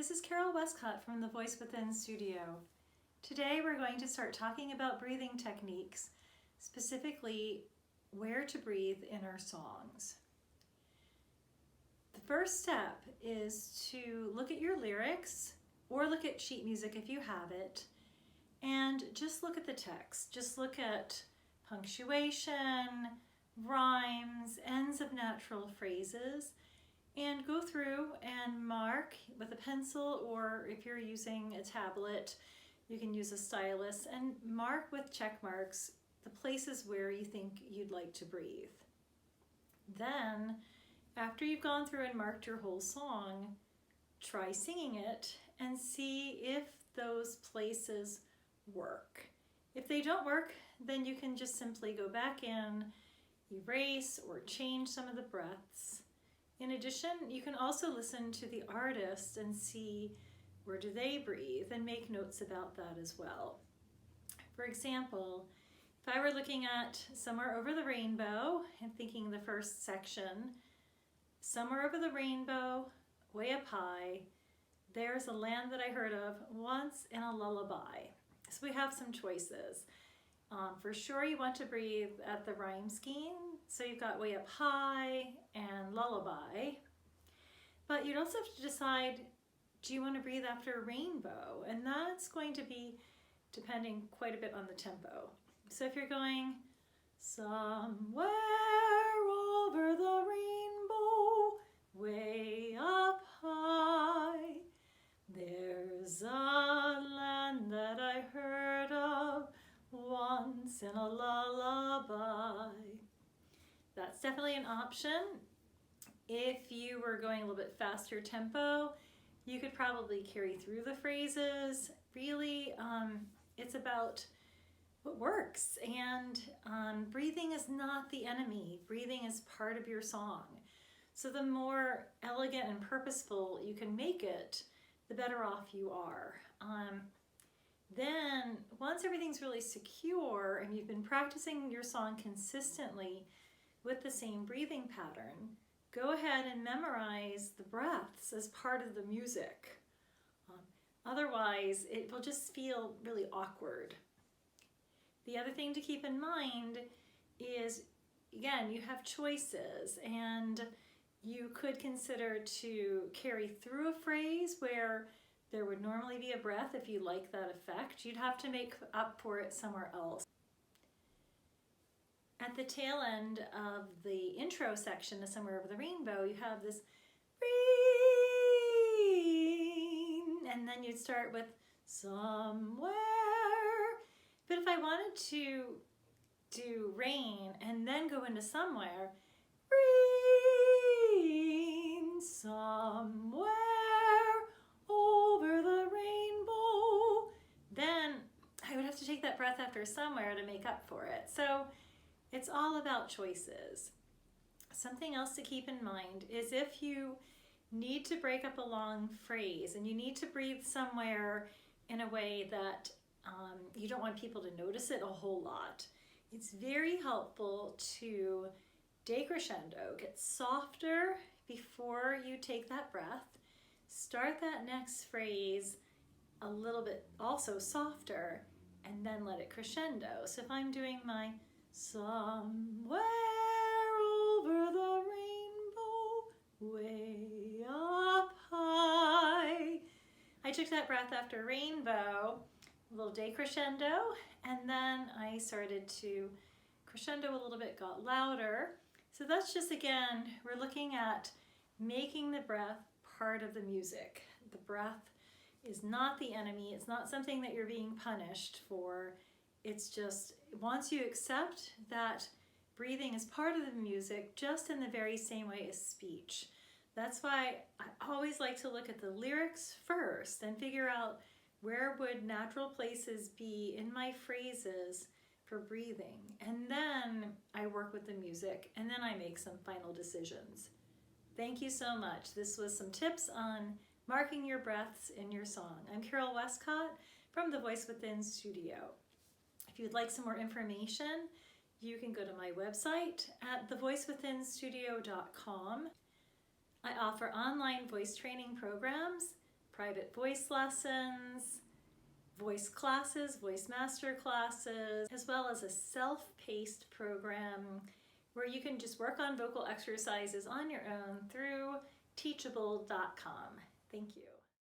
This is Carol Westcott from the Voice Within Studio. Today we're going to start talking about breathing techniques, specifically where to breathe in our songs. The first step is to look at your lyrics or look at sheet music if you have it, and just look at the text. Just look at punctuation, rhymes, ends of natural phrases, and go through and mark with a pencil, or if you're using a tablet, you can use a stylus, and mark with check marks the places where you think you'd like to breathe. Then, after you've gone through and marked your whole song, try singing it and see if those places work. If they don't work, then you can just simply go back in, erase or change some of the breaths. In addition, you can also listen to the artist and see where do they breathe and make notes about that as well. For example, if I were looking at Somewhere Over the Rainbow and thinking the first section, somewhere over the rainbow, way up high, there's a land that I heard of once in a lullaby. So we have some choices. For sure you want to breathe at the rhyme scheme, so you've got way up high and lullaby. But you'd also have to decide, do you want to breathe after rainbow? And that's going to be depending quite a bit on the tempo. So if you're going somewhere over the rainbow, way up high, there's a land that I heard of once in a lullaby. That's definitely an option. If you were going a little bit faster tempo, you could probably carry through the phrases. Really, it's about what works, and breathing is not the enemy. Breathing is part of your song. So the more elegant and purposeful you can make it, the better off you are. Then, once everything's really secure and you've been practicing your song consistently with the same breathing pattern, go ahead and memorize the breaths as part of the music. Otherwise, it will just feel really awkward. The other thing to keep in mind is, again, you have choices, and you could consider to carry through a phrase where there would normally be a breath. If you like that effect, you'd have to make up for it somewhere else. At the tail end of the intro section of Somewhere Over the Rainbow, you have this rain, and then you'd start with somewhere. But if I wanted to do rain and then go into somewhere, rain somewhere over the rainbow, then I would have to take that breath after somewhere to make up for it. So it's all about choices. Something else to keep in mind is if you need to break up a long phrase and you need to breathe somewhere in a way that you don't want people to notice it a whole lot, it's very helpful to decrescendo, get softer before you take that breath. Start that next phrase a little bit also softer, and then let it crescendo. So if I'm doing my somewhere over the rainbow, way up high, I took that breath after rainbow, a little decrescendo, and then I started to crescendo a little bit, got louder. So that's just, again, we're looking at making the breath part of the music. The breath is not the enemy. It's not something that you're being punished for. It's just, once you accept that breathing is part of the music, just in the very same way as speech. That's why I always like to look at the lyrics first and figure out where would natural places be in my phrases for breathing. And then I work with the music, and then I make some final decisions. Thank you so much. This was some tips on marking your breaths in your song. I'm Carol Westcott from the Voice Within Studio. If you'd like some more information, you can go to my website at thevoicewithinstudio.com. I offer online voice training programs private voice lessons, voice classes, voice master classes, as well as a self-paced program where you can just work on vocal exercises on your own through Teachable.com. Thank you.